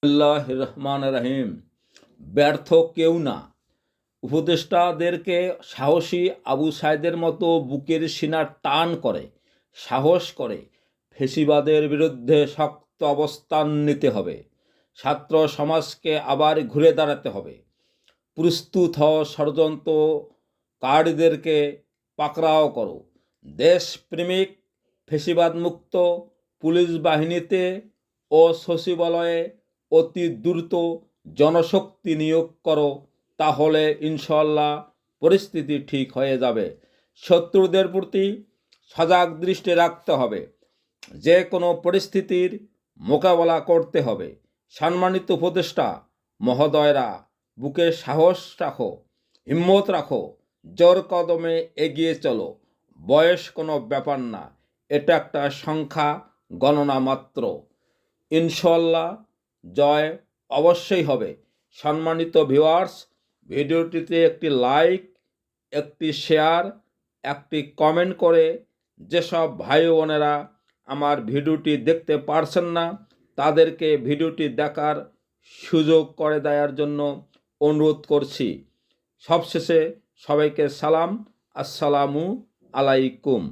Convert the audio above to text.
আল্লাহ রহমান রহিম। ব্যর্থ কেউ না। উপদেষ্টাদেরকে সাহসী আবু সাইদের মতো বুকের সিনা টান করে সাহস করে ফেসিবাদের বিরুদ্ধে শক্ত অবস্থান নিতে হবে। ছাত্র সমাজকে আবার ঘুরে দাঁড়াতে হবে। প্রস্তুত হও, ষড়যন্ত্রকারীদেরকে পাকড়াও করো। দেশপ্রেমিক ফেসিবাদ মুক্ত পুলিশ বাহিনীতে ও সচিবালয়ে অতি দ্রুত জনশক্তি নিয়োগ করো, তাহলে ইনশাল্লাহ পরিস্থিতি ঠিক হয়ে যাবে। শত্রুদের প্রতি সজাগ দৃষ্টি রাখতে হবে। যে কোনো পরিস্থিতির মোকাবেলা করতে হবে। সম্মানিত উপদেষ্টা মহোদয়রা, বুকে সাহস রাখো, হিম্মত রাখো, জোর কদমে এগিয়ে চলো। বয়স কোনো ব্যাপার না, এটা একটা সংখ্যা গণনা মাত্র। ইনশাল্লাহ জয় অবশ্যই হবে। সম্মানিত ভিউয়ার্স, ভিডিওটিতে একটি লাইক, একটি শেয়ার, একটি কমেন্ট করে যেসব ভাই বোনেরা আমার ভিডিওটি দেখতে পারছেন না তাদেরকে ভিডিওটি দেখার সুযোগ করে দেওয়ার জন্য অনুরোধ করছি। সবশেষে সবাইকে সালাম, আসসালামু আলাইকুম।